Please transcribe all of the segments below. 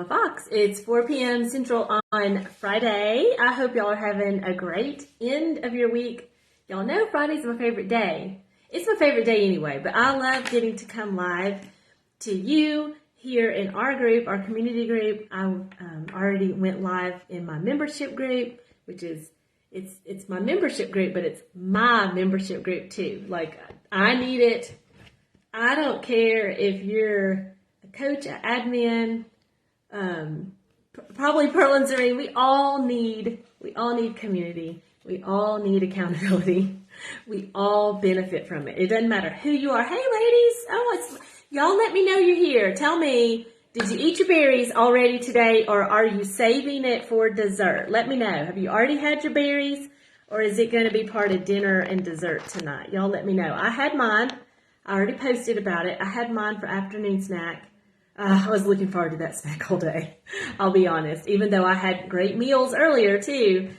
Fox. It's 4 p.m. Central on Friday. I hope y'all are having a great end of your week. Y'all know Friday's my favorite day. It's my favorite day anyway, but I love getting to come live to you here in our group, our community group. I already went live in my membership group, which is, it's my membership group, but it's my membership group too. Like, I need it. I don't care if you're a coach, an admin, probably Pearl and Serene. We all need community. We all need accountability. We all benefit from it. It doesn't matter who you are. Hey ladies, y'all let me know you're here. Tell me, did you eat your berries already today, or are you saving it for dessert? Let me know. Have you already had your berries, or is it going to be part of dinner and dessert tonight? Y'all let me know. I had mine. I already posted about it. I had mine for afternoon snack. I was looking forward to that snack all day. I'll be honest. Even though I had great meals earlier too,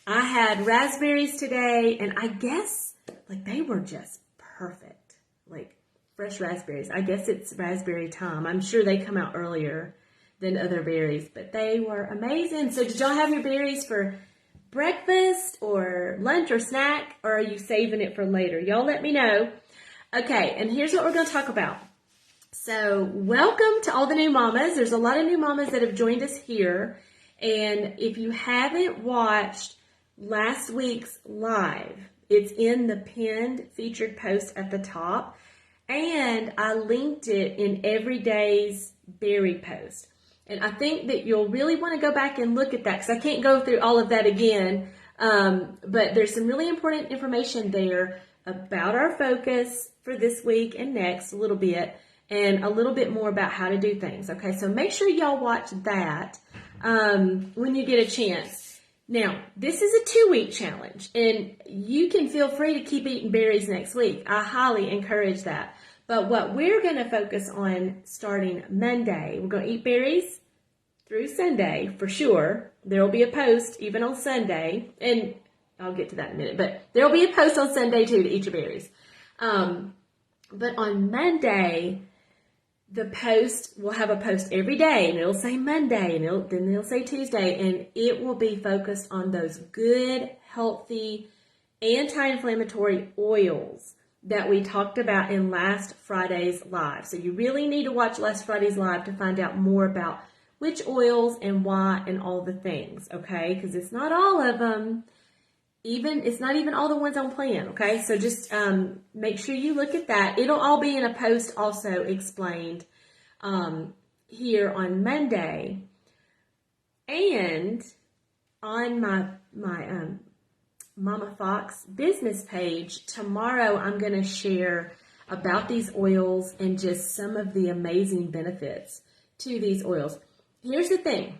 I had raspberries today, and I guess like they were just perfect. Like fresh raspberries. I guess it's raspberry time. I'm sure they come out earlier than other berries, but they were amazing. So did y'all have your berries for breakfast or lunch or snack, or are you saving it for later? Y'all let me know. Okay, and here's what we're going to talk about. So welcome to all the new mamas. There's a lot of new mamas that have joined us here. And if you haven't watched last week's live, it's in the pinned featured post at the top. And I linked it in every day's berry post. And I think that you'll really want to go back and look at that, because I can't go through all of that again. But there's some really important information there about our focus for this week and next a little bit, and a little bit more about how to do things. Okay, so make sure y'all watch that when you get a chance. Now, this is a 2-week challenge, and you can feel free to keep eating berries next week. I highly encourage that. But what we're going to focus on starting Monday, we're going to eat berries through Sunday for sure. There will be a post even on Sunday, and I'll get to that in a minute, but there will be a post on Sunday too to eat your berries. But on Monday, the post will have a post every day, and it'll say Monday, and then it'll say Tuesday, and it will be focused on those good, healthy, anti-inflammatory oils that we talked about in last Friday's live. So you really need to watch last Friday's live to find out more about which oils and why and all the things, okay? Because it's not all of them. It's not even all the ones on plan, okay? So just make sure you look at that. It'll all be in a post also explained here on Monday. And on my Mama Fox business page, tomorrow I'm going to share about these oils and just some of the amazing benefits to these oils. Here's the thing.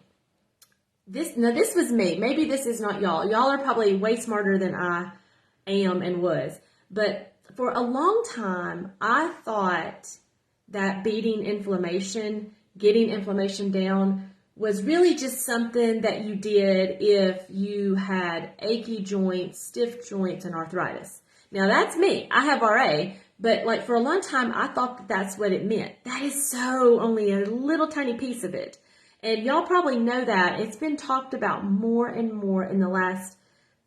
This was me. Maybe this is not y'all. Y'all are probably way smarter than I am and was. But for a long time, I thought that beating inflammation, getting inflammation down, was really just something that you did if you had achy joints, stiff joints, and arthritis. Now that's me. I have RA, but like for a long time, I thought that that's what it meant. That is so only a little tiny piece of it. And y'all probably know that. It's been talked about more and more in the last,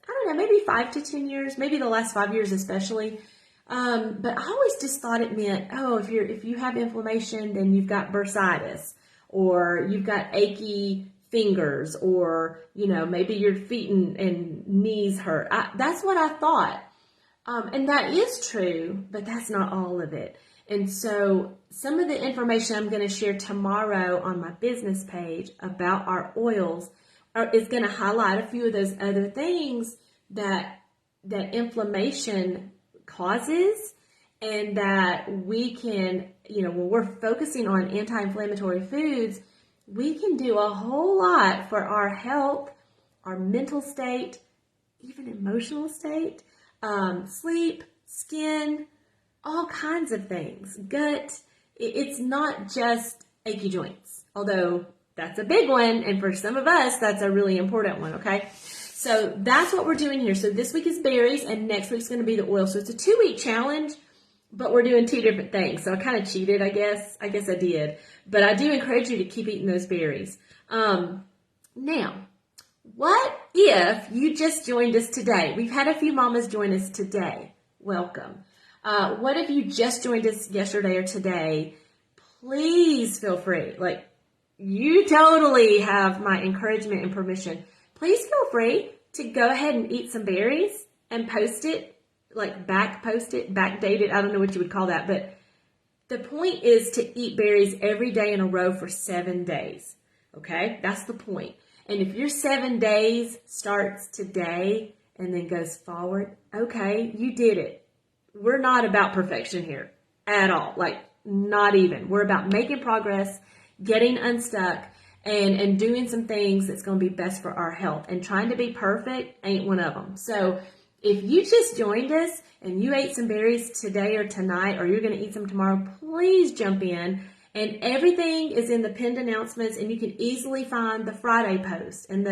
I don't know, maybe 5 to 10 years, maybe the last 5 years especially. But I always just thought it meant, oh, if you have inflammation, then you've got bursitis, or you've got achy fingers, or, maybe your feet and knees hurt. That's what I thought. And that is true, but that's not all of it. And so some of the information I'm going to share tomorrow on my business page about our oils is going to highlight a few of those other things that inflammation causes, and that we can, when we're focusing on anti-inflammatory foods, we can do a whole lot for our health, our mental state, even emotional state, sleep, skin, all kinds of things. Gut, it's not just achy joints, although that's a big one, and for some of us, that's a really important one, okay? So that's what we're doing here. So this week is berries, and next week's going to be the oil. So it's a 2-week challenge. but we're doing two different things. So I kind of cheated, I guess. I guess I did. But I do encourage you to keep eating those berries. Now, what if you just joined us today? We've had a few mamas join us today. Welcome. What if you just joined us yesterday or today? Please feel free. Like, you totally have my encouragement and permission. Please feel free to go ahead and eat some berries and post it, like backdate it. I don't know what you would call that, but the point is to eat berries every day in a row for 7 days. Okay, that's the point. And if your 7 days starts today and then goes forward, okay, you did it. We're not about perfection here at all. Like, not even. We're about making progress, getting unstuck, and doing some things that's going to be best for our health. And trying to be perfect ain't one of them. So if you just joined us and you ate some berries today or tonight, or you're going to eat some tomorrow, please jump in. And everything is in the pinned announcements, and you can easily find the Friday post. And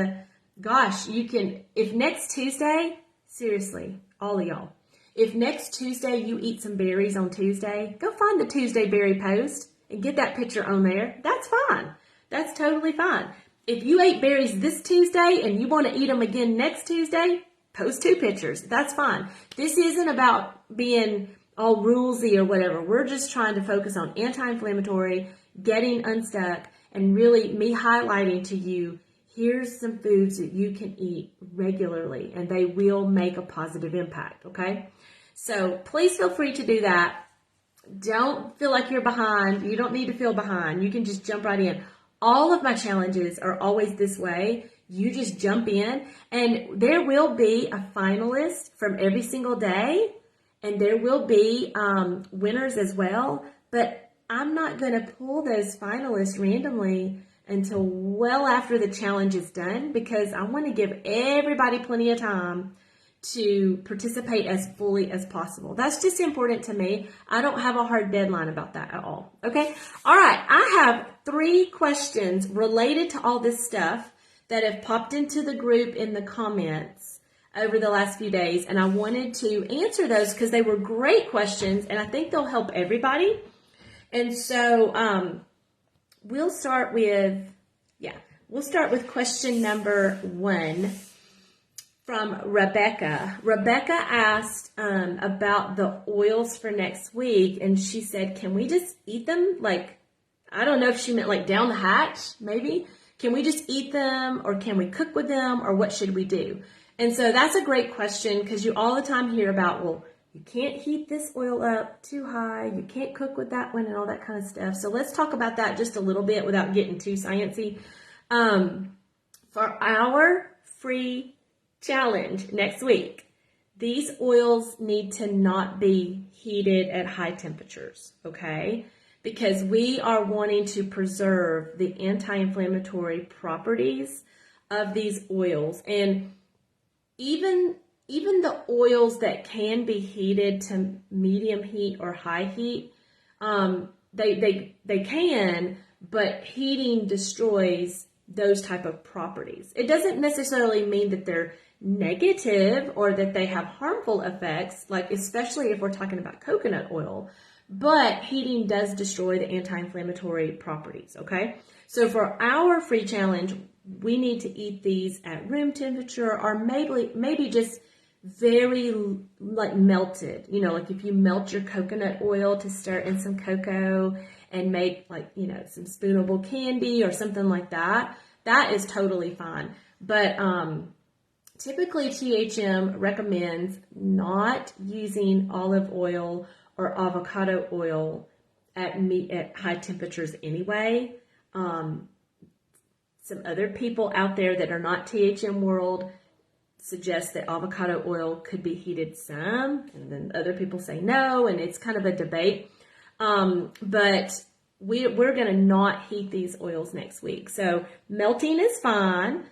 you can, if next Tuesday, seriously, all of y'all, if next Tuesday you eat some berries on Tuesday, go find the Tuesday berry post and get that picture on there. That's fine. That's totally fine. If you ate berries this Tuesday and you want to eat them again next Tuesday, post 2 pictures. That's fine. This isn't about being all rulesy or whatever. We're just trying to focus on anti-inflammatory, getting unstuck, and really me highlighting to you, here's some foods that you can eat regularly and they will make a positive impact, okay? So please feel free to do that. Don't feel like you're behind. You don't need to feel behind. You can just jump right in. All of my challenges are always this way. You just jump in, and there will be a finalist from every single day, and there will be winners as well, but I'm not going to pull those finalists randomly until well after the challenge is done, because I want to give everybody plenty of time to participate as fully as possible. That's just important to me. I don't have a hard deadline about that at all. Okay. All right. I have 3 questions related to all this stuff that have popped into the group in the comments over the last few days. And I wanted to answer those because they were great questions and I think they'll help everybody. And so, we'll start with question number 1. From Rebecca. Rebecca asked about the oils for next week, and she said, can we just eat them? Like, I don't know if she meant like down the hatch, maybe. Can we just eat them, or can we cook with them, or what should we do? And so that's a great question, because you all the time hear about, well, you can't heat this oil up too high, you can't cook with that one, and all that kind of stuff. So let's talk about that just a little bit without getting too sciencey. For our free challenge next week, these oils need to not be heated at high temperatures, okay? Because we are wanting to preserve the anti-inflammatory properties of these oils. And even the oils that can be heated to medium heat or high heat, they can, but heating destroys those type of properties. It doesn't necessarily mean that they're negative or that they have harmful effects, like especially if we're talking about coconut oil, but heating does destroy the anti-inflammatory properties, okay? So for our free challenge, we need to eat these at room temperature, or maybe just very like melted, like if you melt your coconut oil to stir in some cocoa and make like, some spoonable candy or something like that, that is totally fine. But typically THM recommends not using olive oil or avocado oil at high temperatures anyway. Some other people out there that are not THM World suggest that avocado oil could be heated some, and then other people say no, and it's kind of a debate. But we're going to not heat these oils next week. So melting is fine.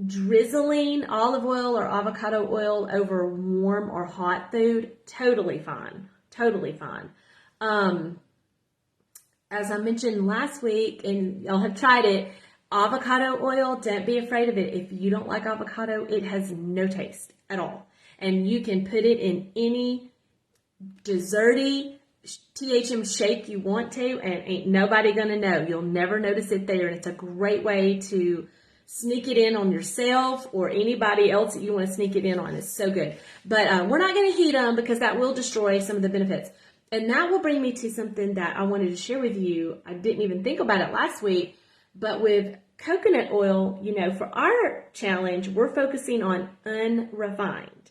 Drizzling olive oil or avocado oil over warm or hot food, totally fine. Totally fine. As I mentioned last week, and y'all have tried it, avocado oil, don't be afraid of it. If you don't like avocado, it has no taste at all. And you can put it in any desserty THM shake you want to, and ain't nobody gonna know. You'll never notice it there, and it's a great way to sneak it in on yourself or anybody else that you want to sneak it in on. It's so good. But we're not going to heat them because that will destroy some of the benefits. And that will bring me to something that I wanted to share with you. I didn't even think about it last week, but with coconut oil, you know, for our challenge, we're focusing on unrefined.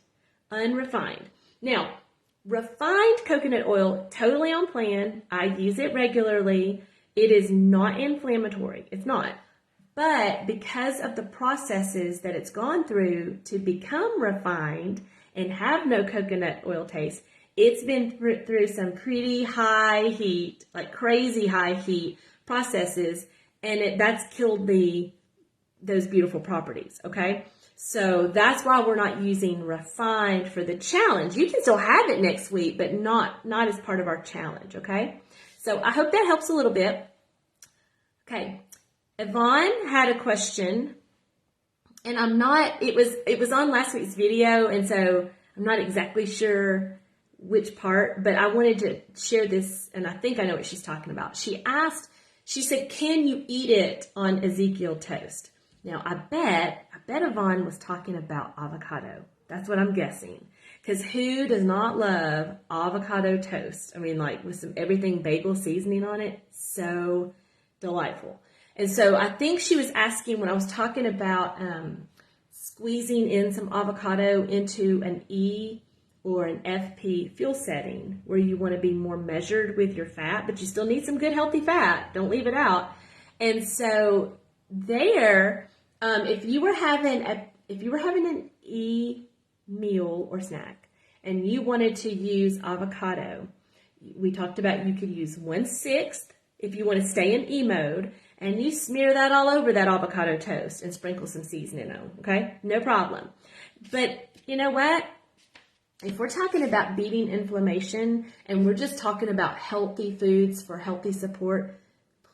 Unrefined. Now, refined coconut oil, totally on plan. I use it regularly. It is not inflammatory. It's not. But because of the processes that it's gone through to become refined and have no coconut oil taste, it's been through some pretty high heat, like crazy high heat processes, and that's killed those beautiful properties, okay? So that's why we're not using refined for the challenge. You can still have it next week, but not as part of our challenge, okay? So I hope that helps a little bit. Okay. Yvonne had a question, and it was on last week's video, and so I'm not exactly sure which part, but I wanted to share this, and I think I know what she's talking about. She said, can you eat it on Ezekiel toast? Now, I bet Yvonne was talking about avocado. That's what I'm guessing. Because who does not love avocado toast? I mean, like with some everything bagel seasoning on it, so delightful. And so I think she was asking when I was talking about squeezing in some avocado into an E or an FP fuel setting where you want to be more measured with your fat, but you still need some good healthy fat. Don't leave it out. And so there, if you were having an E meal or snack and you wanted to use avocado, we talked about you could use 1/6 if you want to stay in E mode. And you smear that all over that avocado toast and sprinkle some seasoning on, okay? No problem. But you know what? If we're talking about beating inflammation and we're just talking about healthy foods for healthy support,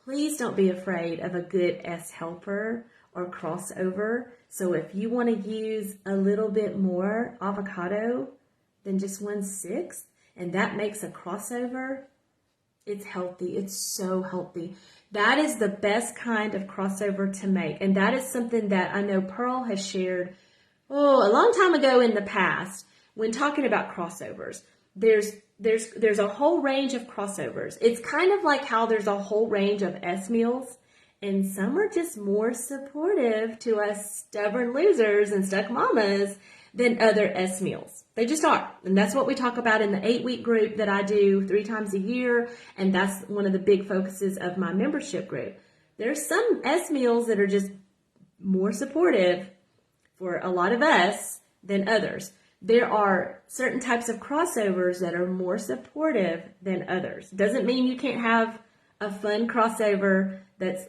please don't be afraid of a good S helper or crossover. So if you want to use a little bit more avocado than just 1/6, and that makes a crossover, it's healthy. It's so healthy. That is the best kind of crossover to make. And that is something that I know Pearl has shared, a long time ago in the past when talking about crossovers. There's a whole range of crossovers. It's kind of like how there's a whole range of S meals, and some are just more supportive to us stubborn losers and stuck mamas than other S meals. They just are. And that's what we talk about in the 8-week group that I do 3 times a year. And that's one of the big focuses of my membership group. There's some S meals that are just more supportive for a lot of us than others. There are certain types of crossovers that are more supportive than others. Doesn't mean you can't have a fun crossover that's,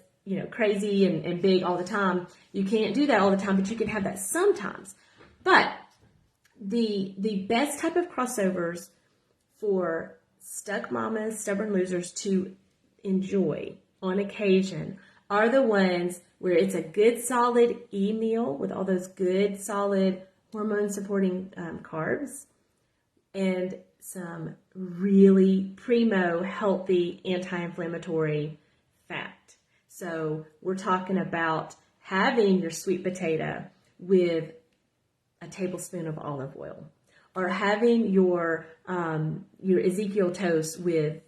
crazy and big all the time. You can't do that all the time, but you can have that sometimes. But the best type of crossovers for stuck mamas, stubborn losers to enjoy on occasion are the ones where it's a good solid E meal with all those good solid hormone supporting carbs and some really primo healthy anti-inflammatory fat. So we're talking about having your sweet potato with a tablespoon of olive oil, or having your Ezekiel toast with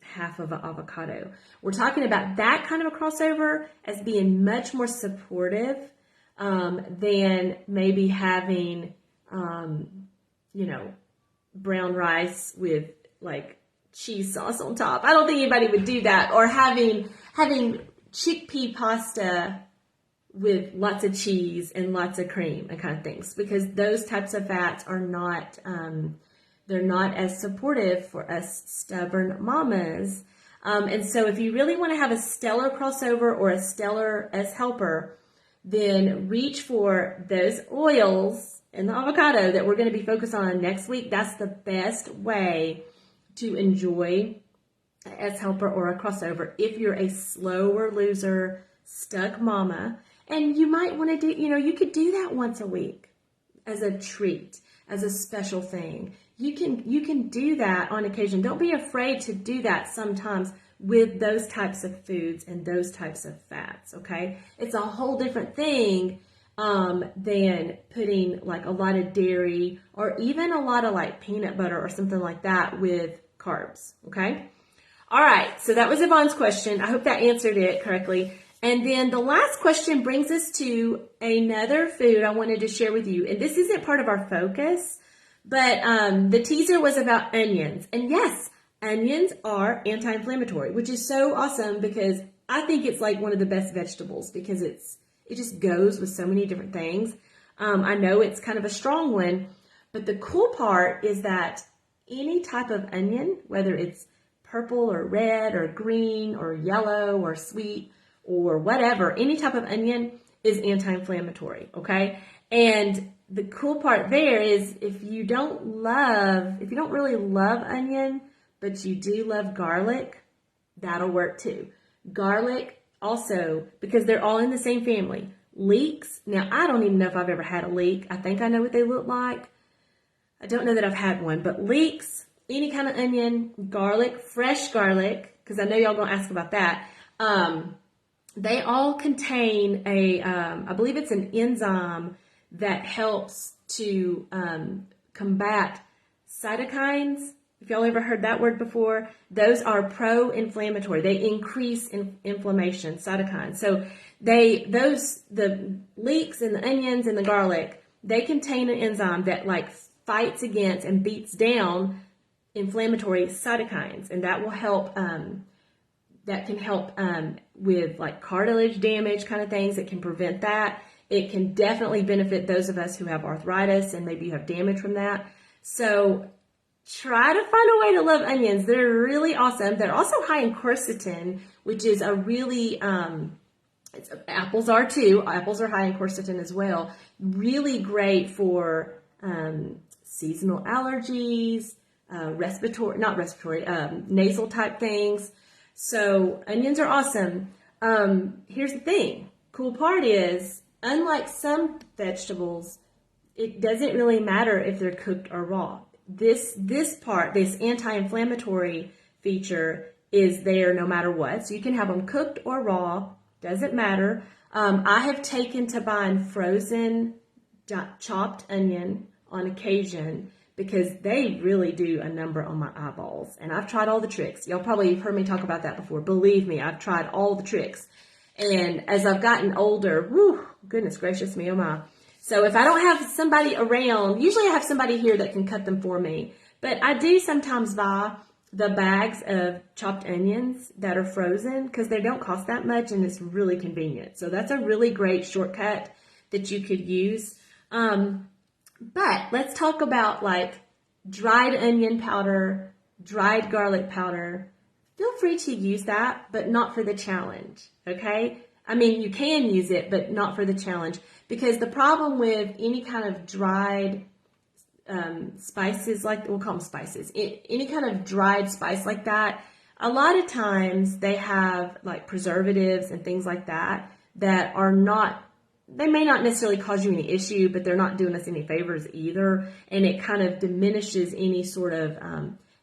half of an avocado. We're talking about that kind of a crossover as being much more supportive than maybe having, brown rice with like cheese sauce on top. I don't think anybody would do that. Or having chickpea pasta with lots of cheese and lots of cream and kind of things, because those types of fats are not, they're not as supportive for us stubborn mamas. And so if you really want to have a stellar crossover or a stellar S helper, then reach for those oils and the avocado that we're going to be focused on next week. That's the best way to enjoy an S helper or a crossover if you're a slower loser, stuck mama. And you might want to do, you could do that once a week as a treat, as a special thing. you can do that on occasion. Don't be afraid to do that sometimes with those types of foods and those types of fats, okay? It's a whole different thing than putting like a lot of dairy or even a lot of like peanut butter or something like that with carbs, okay? All right, so that was Yvonne's question. I hope that answered it correctly. And then the last question brings us to another food I wanted to share with you. And this isn't part of our focus, but the teaser was about onions. And yes, onions are anti-inflammatory, which is so awesome because I think it's like one of the best vegetables because it just goes with so many different things. I know it's kind of a strong one, but the cool part is that any type of onion, whether it's purple or red or green or yellow or sweet or whatever, any type of onion is anti-inflammatory, okay? And the cool part there is if you don't really love onion, but you do love garlic, that'll work too. Garlic also, because they're all in the same family. Leeks, now I don't even know if I've ever had a leek. I think I know what they look like. I don't know that I've had one, but leeks, any kind of onion, garlic, fresh garlic, because I know y'all gonna ask about that. They all contain I believe it's an enzyme that helps to combat cytokines. If y'all ever heard that word before, those are pro-inflammatory. They increase inflammation, cytokines. So the leeks and the onions and the garlic, they contain an enzyme that like fights against and beats down inflammatory cytokines, and that will help. That can help with like cartilage damage kind of things. It can prevent that. It can definitely benefit those of us who have arthritis and maybe you have damage from that. So try to find a way to love onions. They're really awesome. They're also high in quercetin, which is a really, apples are too. Apples are high in quercetin as well. Really great for seasonal allergies, nasal type things. So onions are awesome. Here's the thing. Cool part is, unlike some vegetables, it doesn't really matter if they're cooked or raw. This anti-inflammatory feature is there no matter what. So you can have them cooked or raw, doesn't matter. I have taken to buying frozen chopped onion on occasion because they really do a number on my eyeballs. And I've tried all the tricks. Y'all probably have heard me talk about that before. Believe me, I've tried all the tricks. And as I've gotten older, whew, goodness gracious me, oh my. So if I don't have somebody around, usually I have somebody here that can cut them for me. But I do sometimes buy the bags of chopped onions that are frozen because they don't cost that much and it's really convenient. So that's a really great shortcut that you could use. But let's talk about like dried onion powder, dried garlic powder. Feel free to use that, but not for the challenge, okay? I mean, you can use it, but not for the challenge. Because the problem with any kind of dried spices, like we'll call them spices, any kind of dried spice like that, a lot of times they have like preservatives and things like that that are not, they may not necessarily cause you any issue, but they're not doing us any favors either. And it kind of diminishes any sort of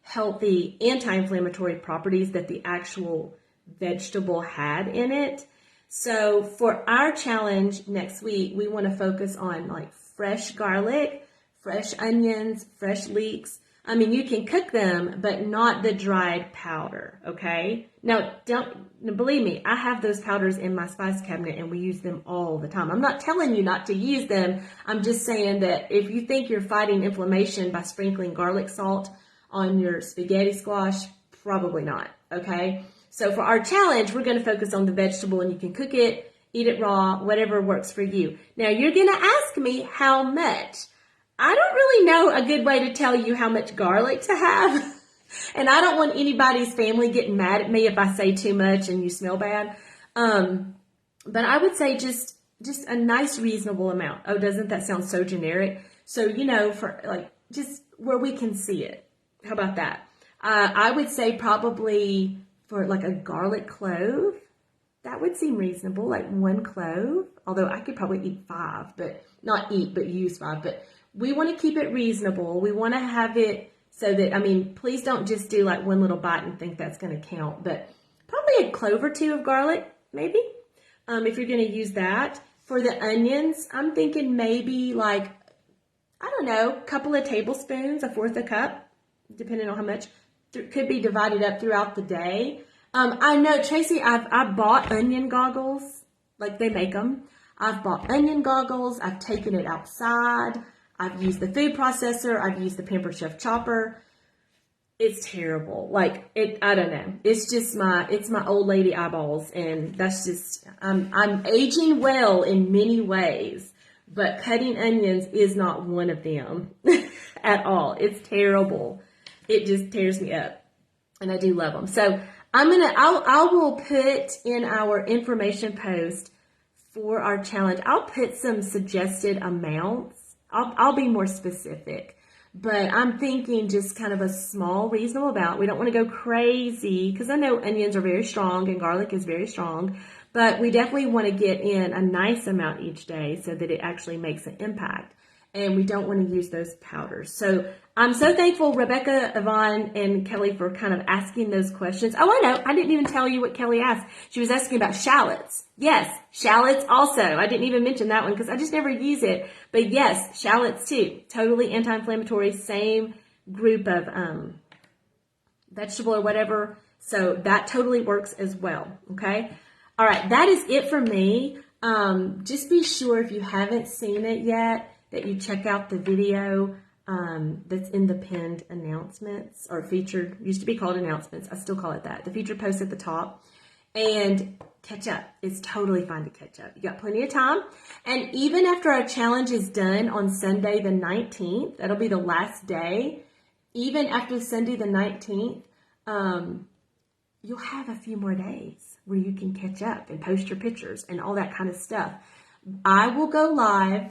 healthy anti-inflammatory properties that the actual vegetable had in it. So for our challenge next week, we want to focus on like fresh garlic, fresh onions, fresh leeks. I mean, you can cook them, but not the dried powder, okay? Now, believe me, I have those powders in my spice cabinet and we use them all the time. I'm not telling you not to use them. I'm just saying that if you think you're fighting inflammation by sprinkling garlic salt on your spaghetti squash, probably not, okay? So for our challenge, we're going to focus on the vegetable and you can cook it, eat it raw, whatever works for you. Now, you're going to ask me how much. I don't really know a good way to tell you how much garlic to have. And I don't want anybody's family getting mad at me if I say too much and you smell bad. But I would say just a nice reasonable amount. Oh, doesn't that sound so generic? So, you know, for like just where we can see it. How about that? I would say probably for like a garlic clove, that would seem reasonable, like 1 clove. Although I could probably eat 5, but not eat, but use 5. But we want to keep it reasonable. We want to have it so that, I mean, please don't just do like one little bite and think that's going to count, but probably a clove or two of garlic, maybe, if you're going to use that. For the onions, I'm thinking maybe like, I don't know, a couple of tablespoons, a fourth a cup, depending on how much. Could be divided up throughout the day. I know, Tracy, I bought onion goggles, like they make them. I've bought onion goggles. I've taken it outside. I've used the food processor. I've used the Pampered Chef chopper. It's terrible. Like I don't know. It's just it's my old lady eyeballs, and that's just, I'm aging well in many ways, but cutting onions is not one of them at all. It's terrible. It just tears me up, and I do love them. So I will put in our information post for our challenge, I'll put some suggested amounts. I'll be more specific, but I'm thinking just kind of a small, reasonable amount. We don't want to go crazy because I know onions are very strong and garlic is very strong, but we definitely want to get in a nice amount each day so that it actually makes an impact. And we don't want to use those powders. So I'm so thankful, Rebecca, Yvonne, and Kelly, for kind of asking those questions. Oh, I know. I didn't even tell you what Kelly asked. She was asking about shallots. Yes, shallots also. I didn't even mention that one because I just never use it. But yes, shallots too. Totally anti-inflammatory. Same group of vegetable or whatever. So that totally works as well. Okay. All right. That is it for me. Just be sure if you haven't seen it yet, that you check out the video that's in the pinned announcements, or featured, used to be called announcements. I still call it that. The featured post at the top. And catch up. It's totally fine to catch up. You got plenty of time. And even after our challenge is done on Sunday the 19th, that'll be the last day. Even after Sunday the 19th, you'll have a few more days where you can catch up and post your pictures and all that kind of stuff. I will go live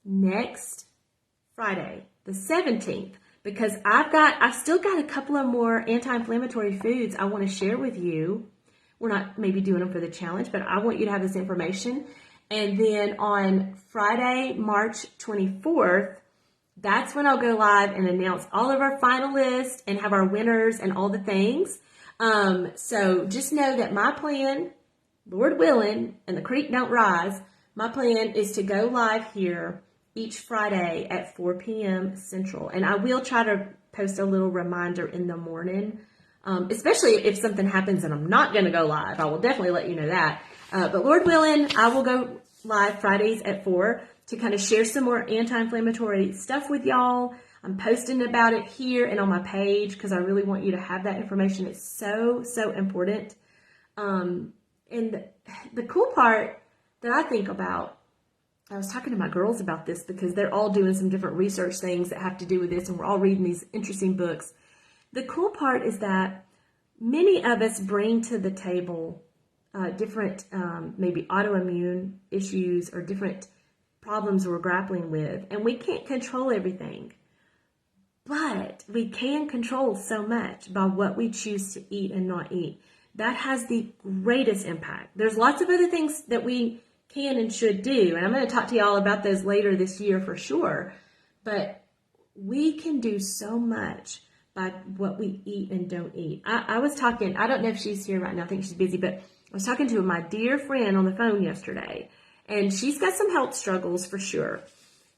next Friday, the 17th, because I've still got a couple of more anti-inflammatory foods I want to share with you. We're not maybe doing them for the challenge, but I want you to have this information. And then on Friday, March 24th, that's when I'll go live and announce all of our finalists and have our winners and all the things. So just know that my plan, Lord willing, and the creek don't rise, my plan is to go live here each Friday at 4 p.m. Central. And I will try to post a little reminder in the morning, especially if something happens and I'm not going to go live. I will definitely let you know that. But Lord willing, I will go live Fridays at 4 to kind of share some more anti-inflammatory stuff with y'all. I'm posting about it here and on my page because I really want you to have that information. It's so, so important. And the cool part that I think about, I was talking to my girls about this because they're all doing some different research things that have to do with this, and we're all reading these interesting books. The cool part is that many of us bring to the table different maybe autoimmune issues or different problems we're grappling with, and we can't control everything. But we can control so much by what we choose to eat and not eat. That has the greatest impact. There's lots of other things that we can and should do, and I'm going to talk to y'all about those later this year for sure. But we can do so much by what we eat and don't eat. I was talking, I don't know if she's here right now, I think she's busy, but I was talking to my dear friend on the phone yesterday, and she's got some health struggles for sure.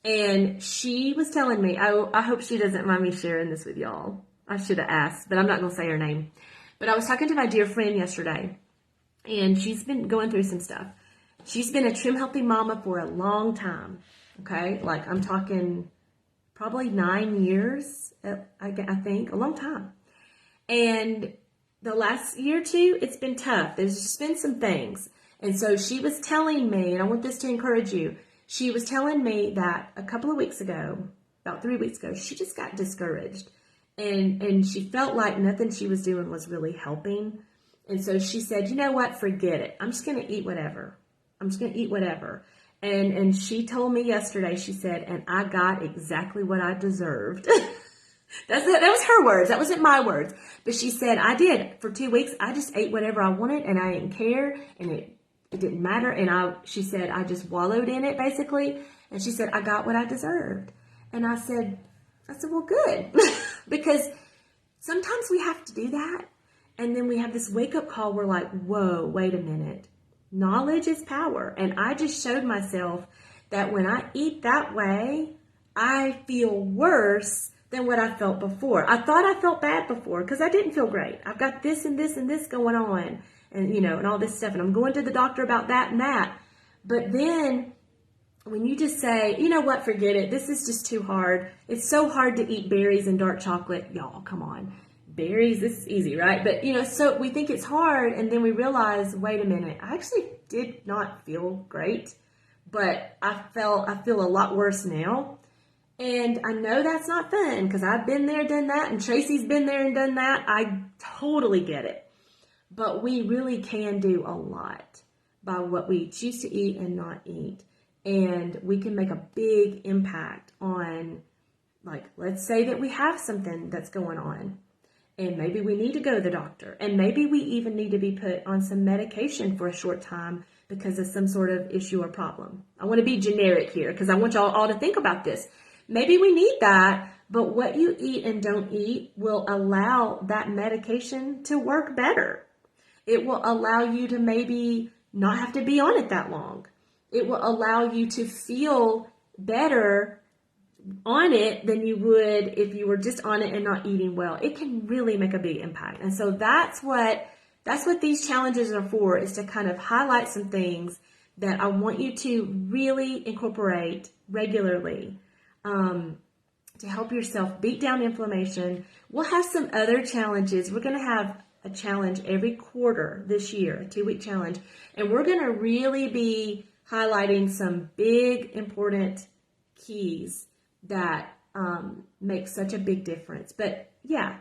And she was telling me, I hope she doesn't mind me sharing this with y'all. I should have asked, but I'm not going to say her name. But I was talking to my dear friend yesterday, and she's been going through some stuff. She's been a Trim Healthy Mama for a long time, okay? Like, I'm talking probably 9 years, I think, a long time. And the last year or two, it's been tough. There's just been some things. And so she was telling me, and I want this to encourage you, she was telling me that a couple of weeks ago, about 3 weeks ago, she just got discouraged. And she felt like nothing she was doing was really helping. And so she said, you know what, forget it. I'm just going to eat whatever. I'm just going to eat whatever. And she told me yesterday, she said, and I got exactly what I deserved. That was her words. That wasn't my words. But she said, I did. For 2 weeks, I just ate whatever I wanted, and I didn't care, and it didn't matter. And she said, I just wallowed in it, basically. And she said, I got what I deserved. And I said, well, good. Because sometimes we have to do that. And then we have this wake up call. We're like, whoa, wait a minute. Knowledge is power. And I just showed myself that when I eat that way, I feel worse than what I felt before. I thought I felt bad before because I didn't feel great. I've got this and this and this going on, and and all this stuff. And I'm going to the doctor about that and that. But then when you just say, you know what, forget it. This is just too hard. It's so hard to eat berries and dark chocolate. Y'all, come on. Berries, this is easy, right? But, so we think it's hard, and then we realize, wait a minute, I actually did not feel great, but I feel a lot worse now. And I know that's not fun because I've been there, done that, and Tracy's been there and done that. I totally get it. But we really can do a lot by what we choose to eat and not eat. And we can make a big impact on, like, let's say that we have something that's going on. And maybe we need to go to the doctor. And maybe we even need to be put on some medication for a short time because of some sort of issue or problem. I want to be generic here because I want y'all all to think about this. Maybe we need that, but what you eat and don't eat will allow that medication to work better. It will allow you to maybe not have to be on it that long. It will allow you to feel better on it than you would if you were just on it and not eating well. It can really make a big impact. And so that's what these challenges are for, is to kind of highlight some things that I want you to really incorporate regularly to help yourself beat down inflammation. We'll have some other challenges. We're going to have a challenge every quarter this year, a 2-week challenge. And we're going to really be highlighting some big, important keys that make such a big difference. But yeah,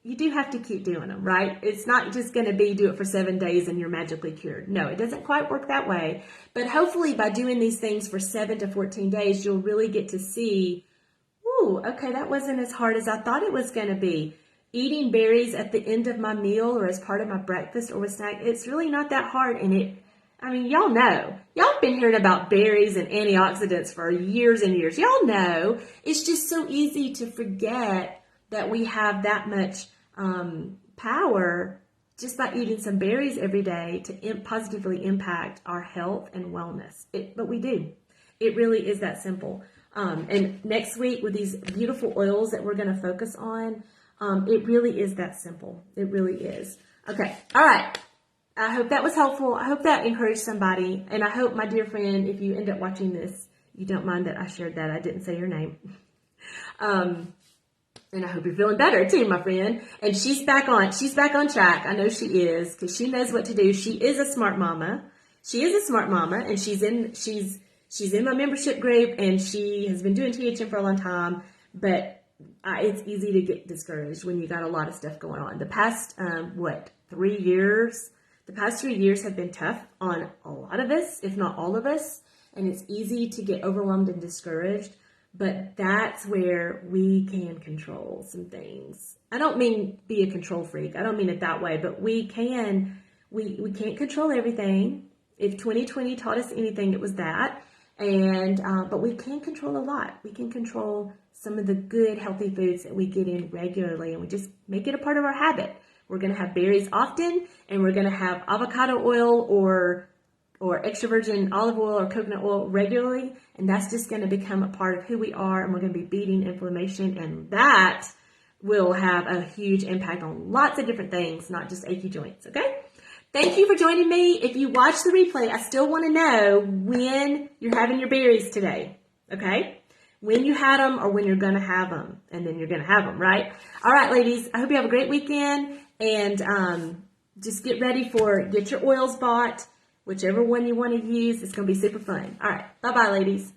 you do have to keep doing them, right? It's not just going to be do it for 7 days and you're magically cured. No, it doesn't quite work that way. But hopefully by doing these things for 7 to 14 days, you'll really get to see, ooh, okay, that wasn't as hard as I thought it was going to be. Eating berries at the end of my meal or as part of my breakfast or with snack, it's really not that hard. And y'all know. Y'all have been hearing about berries and antioxidants for years and years. Y'all know. It's just so easy to forget that we have that much power just by eating some berries every day to positively impact our health and wellness. But we do. It really is that simple. And next week with these beautiful oils that we're going to focus on, it really is that simple. It really is. Okay. All right. I hope that was helpful. I hope that encouraged somebody. And I hope, my dear friend, if you end up watching this, you don't mind that I shared that. I didn't say your name. And I hope you're feeling better too, my friend. And she's back on track. I know she is, because she knows what to do. She is a smart mama. And she's in my membership group, and she has been doing THM for a long time. But it's easy to get discouraged when you got a lot of stuff going on. The past 3 years. The past 3 years have been tough on a lot of us, if not all of us, and it's easy to get overwhelmed and discouraged, but that's where we can control some things. I don't mean be a control freak. I don't mean it that way, but we can't control everything. If 2020 taught us anything, it was that. And but we can control a lot. We can control some of the good, healthy foods that we get in regularly, and we just make it a part of our habit. We're going to have berries often, and we're going to have avocado oil or extra virgin olive oil or coconut oil regularly, and that's just going to become a part of who we are, and we're going to be beating inflammation, and that will have a huge impact on lots of different things, not just achy joints, okay? Thank you for joining me. If you watch the replay, I still want to know when you're having your berries today, okay? When you had them or when you're going to have them, and then you're going to have them, right? All right, ladies, I hope you have a great weekend, and just get your oils bought, whichever one you want to use. It's going to be super fun. All right, bye-bye, ladies.